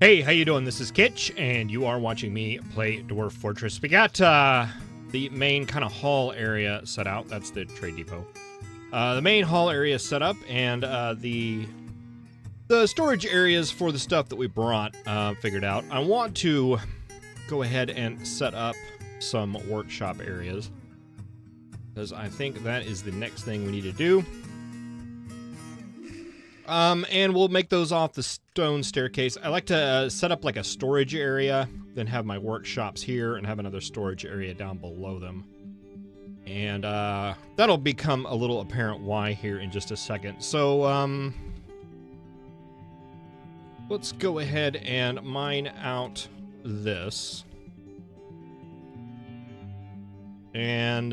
Hey, how you doing? This is Kitch, and you are watching me play Dwarf Fortress. We got the main kind of hall area set out. That's the trade depot. The main hall area set up, and the storage areas for the stuff that we brought figured out. I want to go ahead and set up some workshop areas, because I think that is the next thing we need to do. And we'll make those off the stone staircase. I like to set up like a storage area, then have my workshops here and have another storage area down below them. And that'll become a little apparent why here in just a second. So let's go ahead and mine out this. And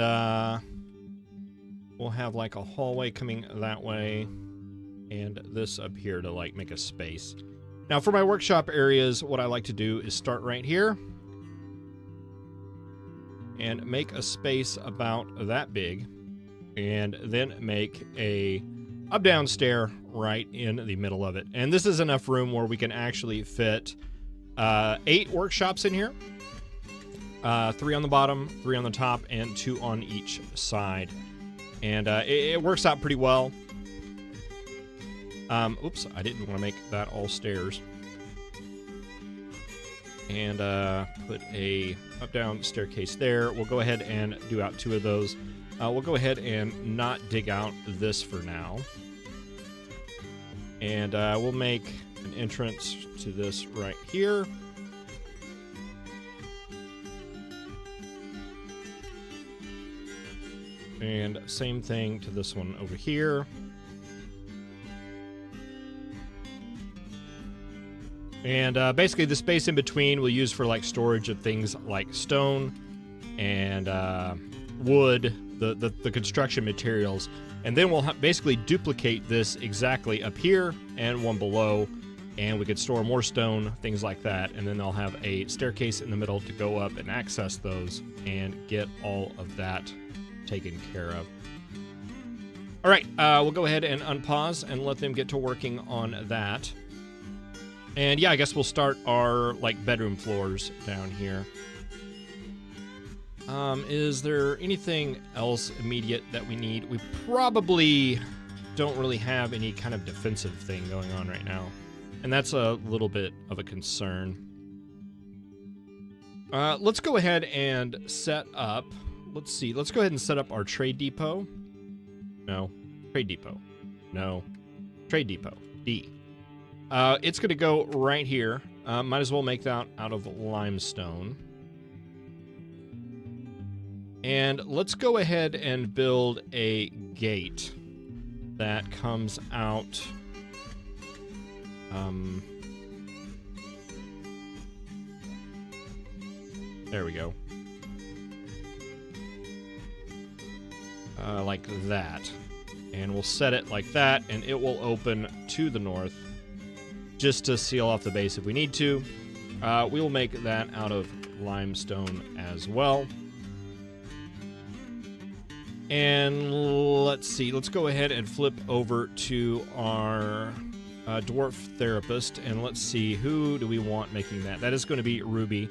we'll have like a hallway coming that way. And this up here to like make a space. Now for my workshop areas, what I like to do is start right here and make a space about that big, and then make a up-down stair right in the middle of it. And this is enough room where we can actually fit 8 workshops in here. 3 on the bottom, 3 on the top, and 2 on each side. And it works out pretty well. Oops, I didn't want to make that all stairs. And put a up-down staircase there. We'll go ahead and do out 2 of those. We'll go ahead and not dig out this for now. And we'll make an entrance to this right here. And same thing to this one over here. And basically the space in between we'll use for like storage of things like stone and wood, the construction materials. And then we'll basically duplicate this exactly up here and one below, and we could store more stone, things like that. And then they'll have a staircase in the middle to go up and access those and get all of that taken care of. All right, we'll go ahead and unpause and let them get to working on that. And yeah, I guess we'll start our like bedroom floors down here. Is there anything else immediate that we need? We probably don't really have any kind of defensive thing going on right now. And that's a little bit of a concern. Let's go ahead and set up, let's see, let's go ahead and set up our trade depot. No, trade depot. No, trade depot, D. It's going to go right here. Might as well make that out of limestone. And let's go ahead and build a gate that comes out. There we go. Like that. And we'll set it like that, and it will open to the north, just to seal off the base if we need to. We will make that out of limestone as well. And let's see, let's go ahead and flip over to our dwarf therapist, and let's see, who do we want making that? That is going to be Ruby.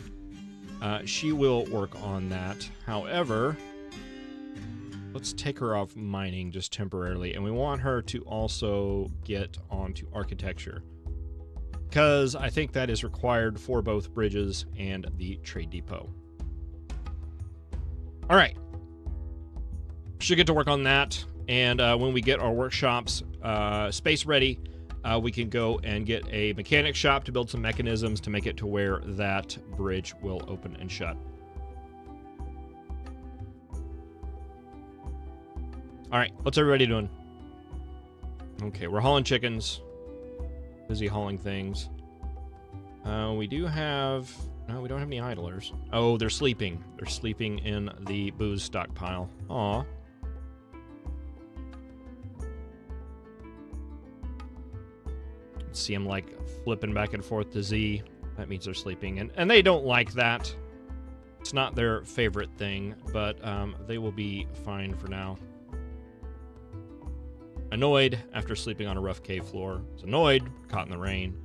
She will work on that. However, let's take her off mining just temporarily, and we want her to also get onto architecture, because I think that is required for both bridges and the trade depot. All right. Should get to work on that. And when we get our workshops space ready, we can go and get a mechanic shop to build some mechanisms to make it to where that bridge will open and shut. All right, what's everybody doing? Okay, we're hauling chickens. Busy hauling things. We do have... No, we don't have any idlers. Oh, they're sleeping. They're sleeping in the booze stockpile. Aw. See them like flipping back and forth to Z. That means they're sleeping. And they don't like that. It's not their favorite thing, but they will be fine for now. Annoyed after sleeping on a rough cave floor. Was annoyed, caught in the rain.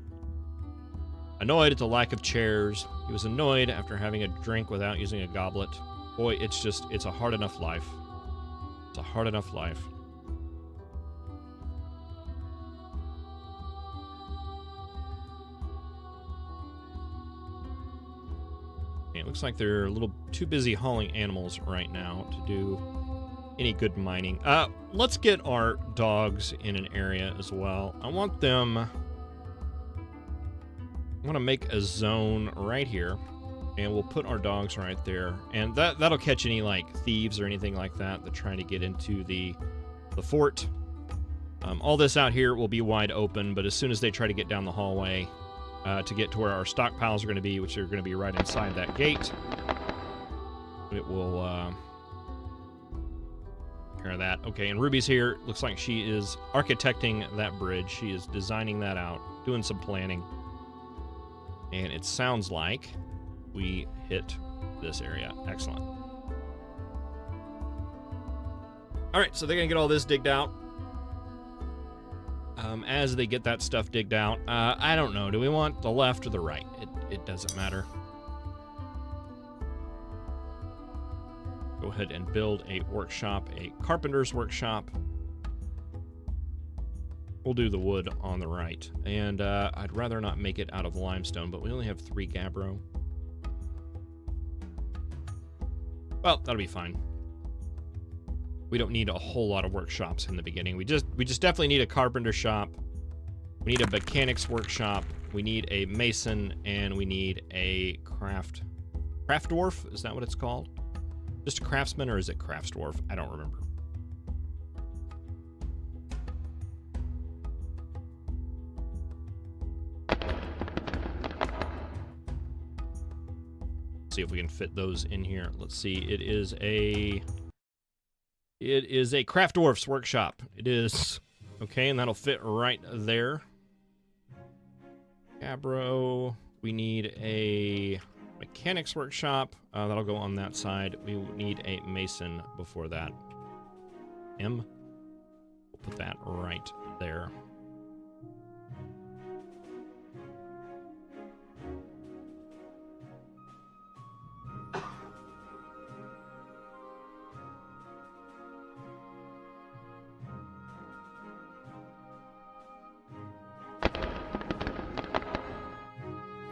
Annoyed at the lack of chairs. He was annoyed after having a drink without using a goblet. Boy, it's a hard enough life. It's a hard enough life. It looks like they're a little too busy hauling animals right now to do any good mining. Let's get our dogs in an area as well. I want to make a zone right here, and we'll put our dogs right there. And that'll catch any like thieves or anything like that trying to get into the fort. All this out here will be wide open, but as soon as they try to get down the hallway to get to where our stockpiles are going to be, which are going to be right inside that gate, it will care that. Okay, and Ruby's here. Looks like she is architecting that bridge. She is designing that out, doing some planning. And it sounds like we hit this area. Excellent. All right, so they're going to get all this digged out. As they get that stuff digged out, I don't know. Do we want the left or the right? It doesn't matter. Go ahead and build a workshop, a carpenter's workshop. We'll do the wood on the right. And I'd rather not make it out of limestone, but we only have 3 gabbro. Well, that'll be fine. We don't need a whole lot of workshops in the beginning. We just definitely need a carpenter shop. We need a mechanics workshop. We need a mason, and we need a craft dwarf. Is that what it's called? Just a craftsman, or is it crafts dwarf? I don't remember. See if we can fit those in here. Let's see. It is a craft dwarf's workshop. It is. Okay, and that'll fit right there. Gabbro. We need a mechanics workshop. That'll go on that side. We need a mason before that. We'll put that right there.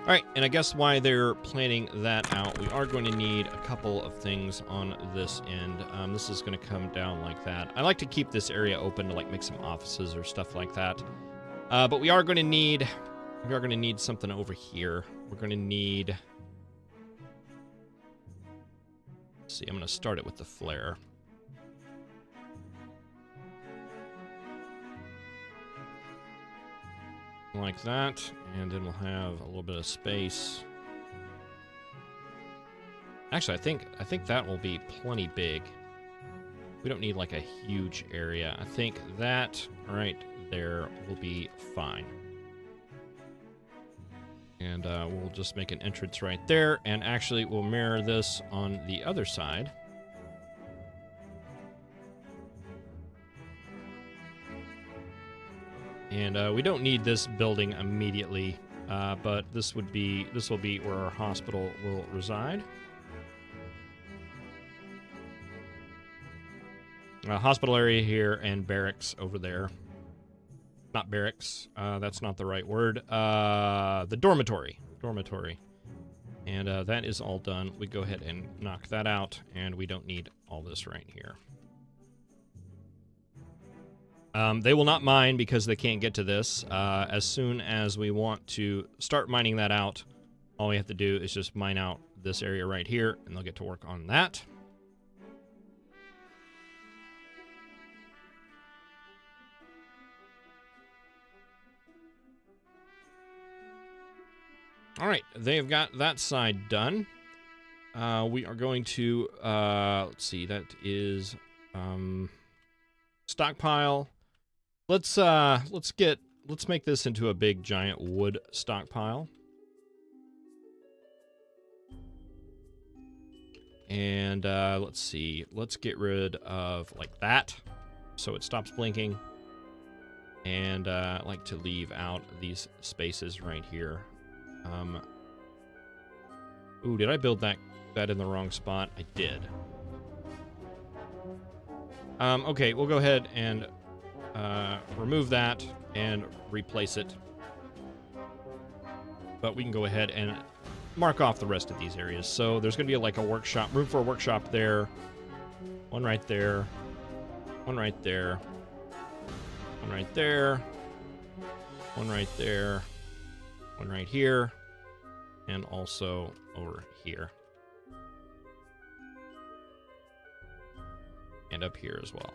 All right, and I guess why they're planning that out, we are going to need a couple of things on this end. This is going to come down like that. I like to keep this area open to like make some offices or stuff like that. But we are going to need something over here. We're going to need. Let's see, I'm going to start it with the flare. Like that, and then we'll have a little bit of space. Actually, I think that will be plenty big. We don't need like a huge area. I think that right there will be fine. And we'll just make an entrance right there, and actually we'll mirror this on the other side. And we don't need this building immediately, but this will be where our hospital will reside. Hospital area here and barracks over there. Not barracks. That's not the right word. The dormitory. And that is all done. We go ahead and knock that out, and we don't need all this right here. They will not mine because they can't get to this. As soon as we want to start mining that out, all we have to do is just mine out this area right here, and they'll get to work on that. All right, they've got that side done. We are going to, let's see, that is stockpile. Let's make this into a big giant wood stockpile. And let's see, let's get rid of like that so it stops blinking. And I like to leave out these spaces right here. Ooh, did I build that in the wrong spot? I did. Okay, we'll go ahead and remove that and replace it. But we can go ahead and mark off the rest of these areas. So there's going to be like a workshop, room for a workshop there. One right there. One right there. One right there. One right there. One right here. And also over here. And up here as well.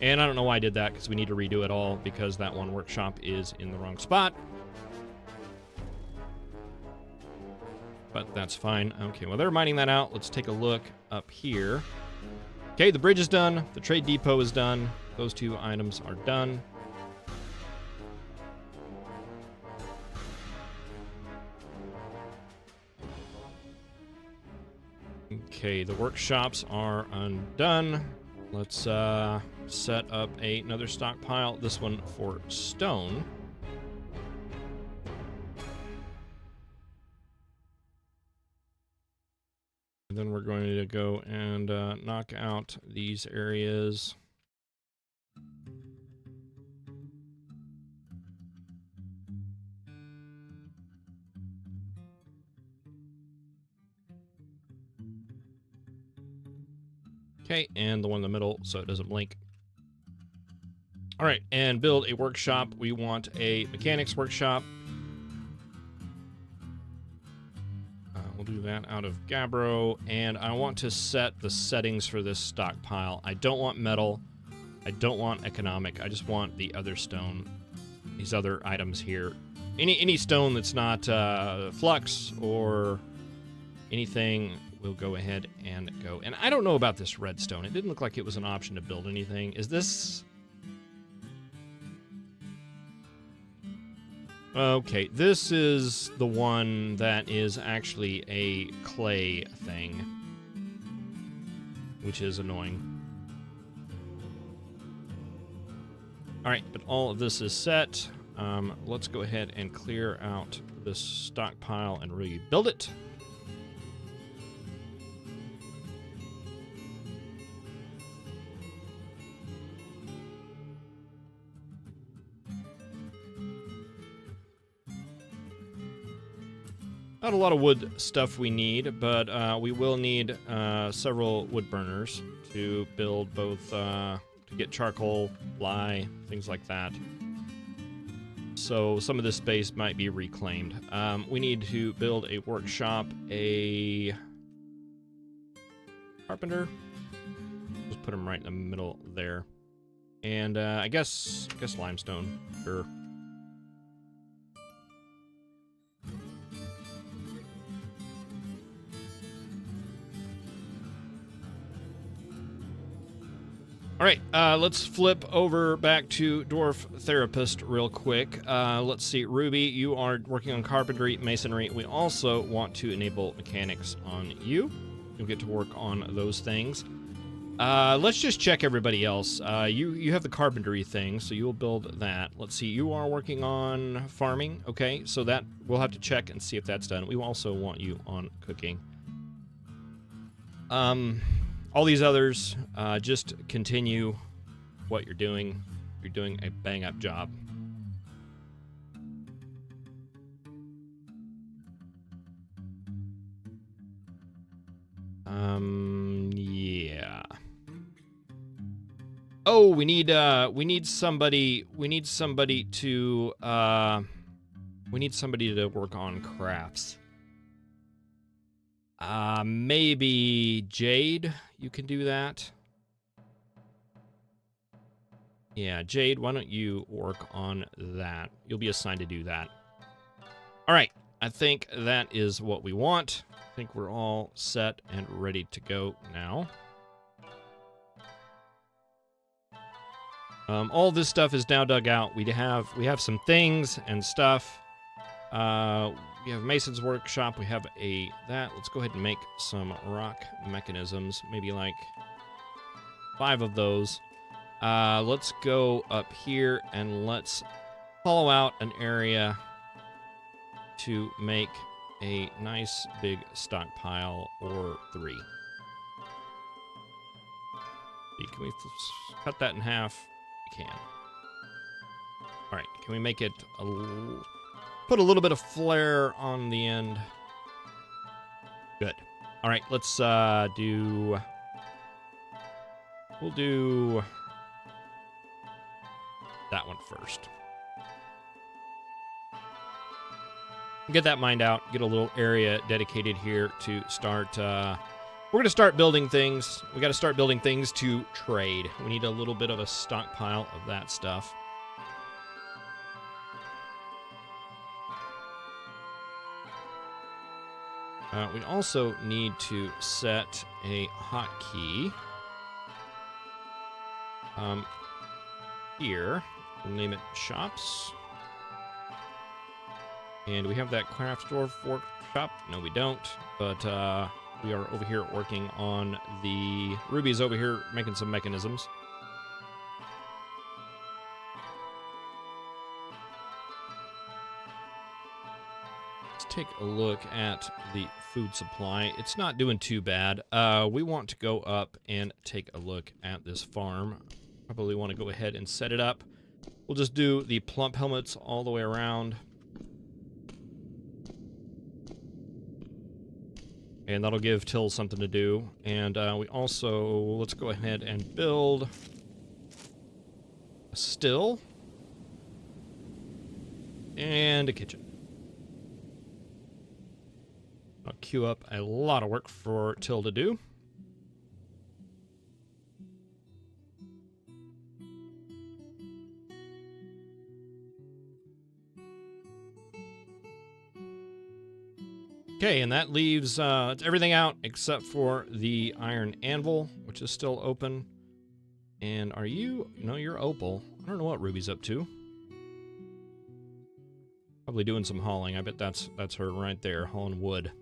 And I don't know why I did that, because we need to redo it all, because that one workshop is in the wrong spot. But that's fine. Okay, well, they're mining that out. Let's take a look up here. Okay, the bridge is done. The trade depot is done. Those two items are done. Okay, the workshops are undone. Let's set up another stockpile. This one for stone. And then we're going to go and knock out these areas. Okay, and the one in the middle so it doesn't blink. All right, and build a workshop. We want a mechanics workshop. We'll do that out of Gabbro, and I want to set the settings for this stockpile. I don't want metal. I don't want economic. I just want the other stone, these other items here. Any stone that's not flux or anything, we'll go ahead and go. And I don't know about this redstone. It didn't look like it was an option to build anything. Is this... Okay, this is the one that is actually a clay thing, which is annoying. All right, but all of this is set. Let's go ahead and clear out this stockpile and rebuild it. Not a lot of wood stuff we need, but we will need several wood burners to build both, to get charcoal, lye, things like that. So some of this space might be reclaimed. We need to build a workshop, a carpenter. Just put him right in the middle there. And I guess limestone, sure. All right, let's flip over back to Dwarf Therapist real quick. Let's see, Ruby, you are working on carpentry, masonry. We also want to enable mechanics on you. You'll get to work on those things. Let's just check everybody else. You have the carpentry thing, so you'll build that. Let's see, you are working on farming. Okay, so that we'll have to check and see if that's done. We also want you on cooking. All these others, just continue what you're doing. You're doing a bang-up job. Yeah. Oh, we need somebody to work on crafts. Maybe Jade, you can do that. Yeah, Jade, why don't you work on that? You'll be assigned to do that. All right, I think that is what we want. I think we're all set and ready to go now. All this stuff is now dug out. We have some things and stuff. We have Mason's workshop. We have that. Let's go ahead and make some rock mechanisms. Maybe like 5 of those. Let's go up here and let's hollow out an area to make a nice big stockpile or 3. Can we cut that in half? We can. All right, can we make it put a little bit of flair on the end? Good. All right, let's do... We'll do that one first. Get that mined out, get a little area dedicated here to start... we're going to start building things. We got to start building things to trade. We need a little bit of a stockpile of that stuff. We also need to set a hotkey here. We'll name it shops. And we have that craft dwarf workshop. No, we don't. But we are over here working on the Ruby's over here making some mechanisms. Let's take a look at the food supply. It's not doing too bad. We want to go up and take a look at this farm. Probably want to go ahead and set it up. We'll just do the plump helmets all the way around. And that'll give Till something to do. And we also, let's go ahead and build a still and a kitchen. I'll queue up a lot of work for Till to do. Okay, and that leaves everything out except for the iron anvil, which is still open. And are you? No, you're Opal. I don't know what Ruby's up to. Probably doing some hauling. I bet that's her right there, hauling wood.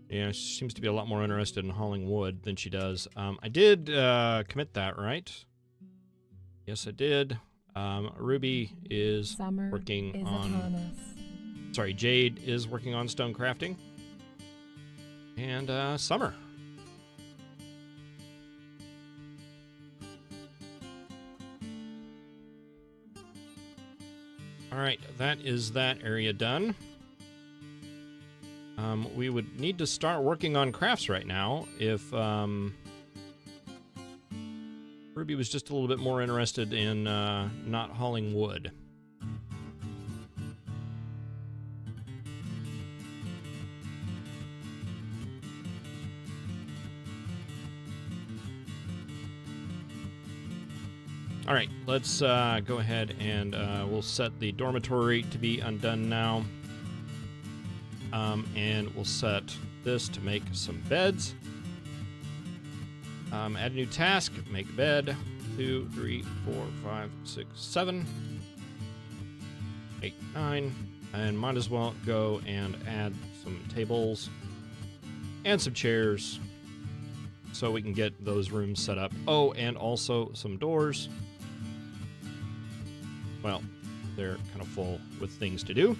Yeah, she seems to be a lot more interested in hauling wood than she does. I did commit that, right? Yes, I did. Ruby is working on... Sorry, Jade is working on stone crafting. And Summer. All right, that is that area done. We would need to start working on crafts right now if Ruby was just a little bit more interested in not hauling wood. All right, let's go ahead and we'll set the dormitory to be undone now. And we'll set this to make some beds. Add a new task, make bed. 2, 3, 4, 5, 6, 7, 8, 9. And might as well go and add some tables and some chairs so we can get those rooms set up. Oh, and also some doors. Well, they're kind of full with things to do.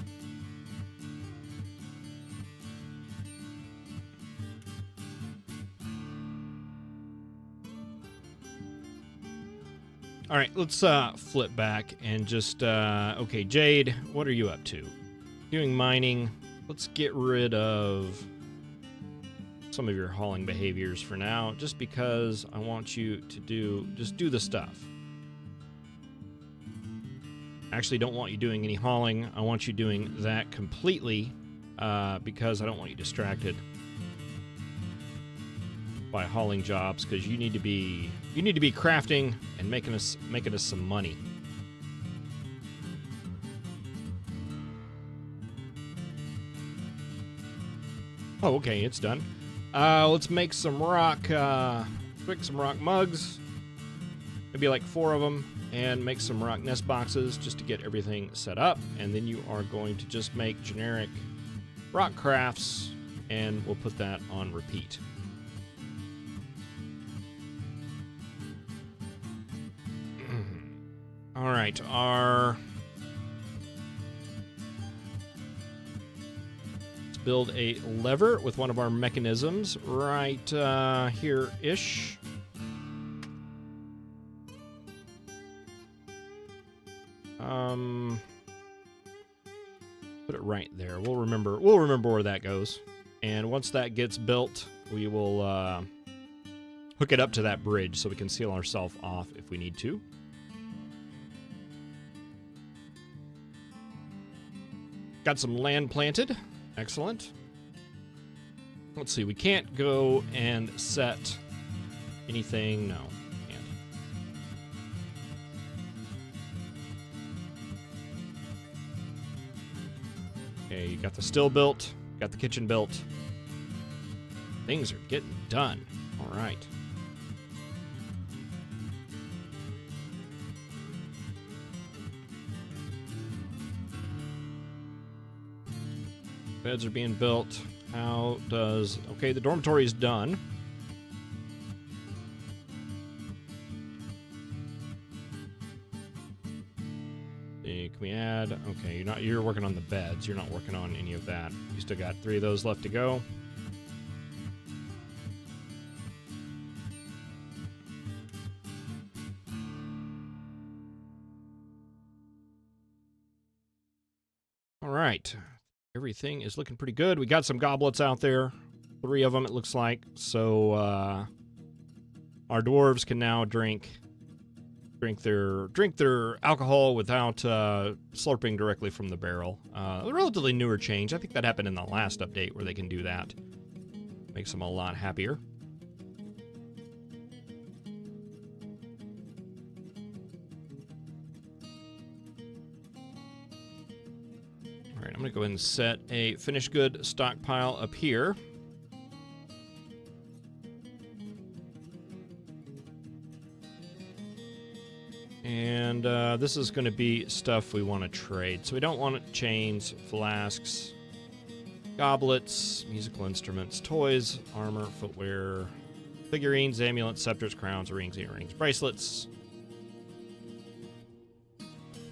All right, let's flip back and just, okay, Jade, what are you up to? Doing mining. Let's get rid of some of your hauling behaviors for now, just because I want you to just do the stuff. Actually, don't want you doing any hauling. I want you doing that completely because I don't want you distracted by hauling jobs, because you need to be crafting and making us some money. Oh, okay, it's done. Let's make some rock, some rock mugs. Maybe like 4 of them, and make some rock nest boxes just to get everything set up. And then you are going to just make generic rock crafts, and we'll put that on repeat. All right, let's build a lever with one of our mechanisms right here-ish. Put it right there. We'll remember where that goes. And once that gets built, we will hook it up to that bridge so we can seal ourselves off if we need to. Got some land planted. Excellent. Let's see, we can't go and set anything. No, can't. Okay, you got the still built, got the kitchen built. Things are getting done. All right. Beds are being built. Okay, the dormitory is done. Can we add? Okay, you're working on the beds. You're not working on any of that. You still got 3 of those left to go. All right. Everything is looking pretty good. We got some goblets out there. 3 of them, it looks like. So our dwarves can now drink their alcohol without slurping directly from the barrel. A relatively newer change. I think that happened in the last update where they can do that. Makes them a lot happier. All right, I'm going to go ahead and set a finished good stockpile up here. And this is going to be stuff we want to trade. So we don't want chains, flasks, goblets, musical instruments, toys, armor, footwear, figurines, amulets, scepters, crowns, rings, earrings, bracelets,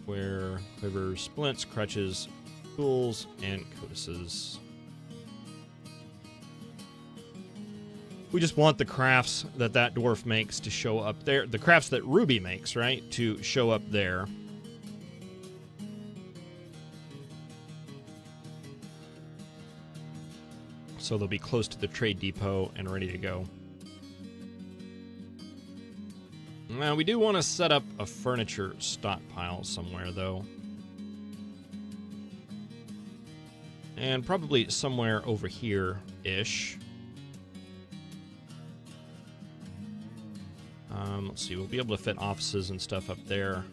quivers, splints, crutches, tools, and codices. We just want the crafts that dwarf makes to show up there. The crafts that Ruby makes, right? To show up there. So they'll be close to the trade depot and ready to go. Now, we do want to set up a furniture stockpile somewhere, though. And probably somewhere over here-ish. Let's see, we'll be able to fit offices and stuff up there.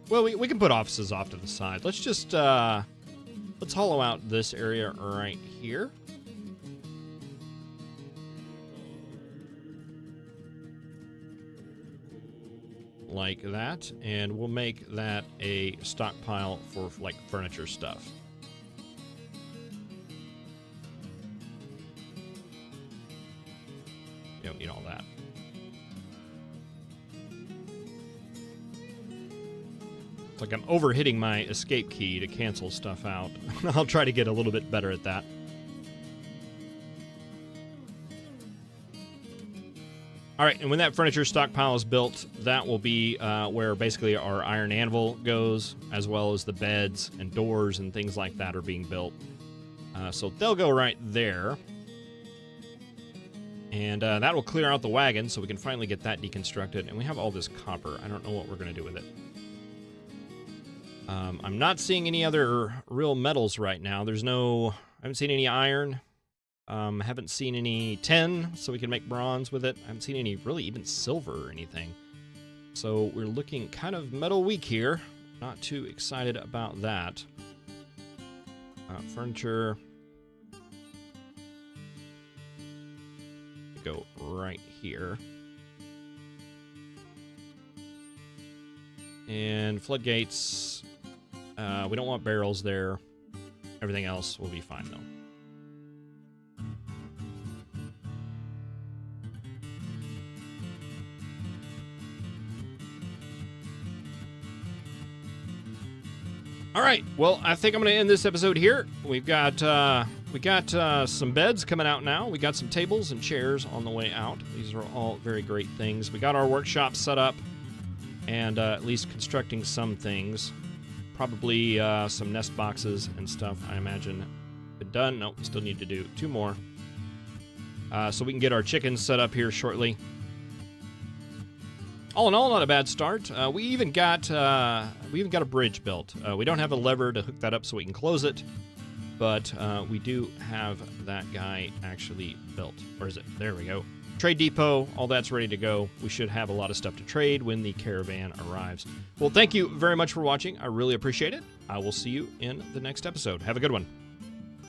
Well, we can put offices off to the side. Let's just, let's hollow out this area right here. Like that. And we'll make that a stockpile for, like, furniture stuff. You don't need all that. Like I'm overhitting my escape key to cancel stuff out. I'll try to get a little bit better at that. All right, and when that furniture stockpile is built, that will be where basically our iron anvil goes, as well as the beds and doors and things like that are being built. So they'll go right there. And that will clear out the wagon so we can finally get that deconstructed. And we have all this copper. I don't know what we're going to do with it. I'm not seeing any other real metals right now. I haven't seen any iron. Haven't seen any tin, so we can make bronze with it. I haven't seen any really even silver or anything. So we're looking kind of metal weak here. Not too excited about that. Furniture. Go right here. And floodgates, we don't want barrels there. Everything else will be fine, though. All right, well, I think I'm going to end this episode here. We got some beds coming out now. We got some tables and chairs on the way out. These are all very great things. We got our workshop set up and at least constructing some things. Probably some nest boxes and stuff, I imagine. Been done. Nope, still need to do 2 more. So we can get our chickens set up here shortly. All in all, not a bad start. We even got a bridge built. We don't have a lever to hook that up so we can close it, but we do have that guy actually built. Where is it? There we go. Trade depot, all that's ready to go. We should have a lot of stuff to trade when the caravan arrives. Well, thank you very much for watching. I really appreciate it. I will see you in the next episode. Have a good one.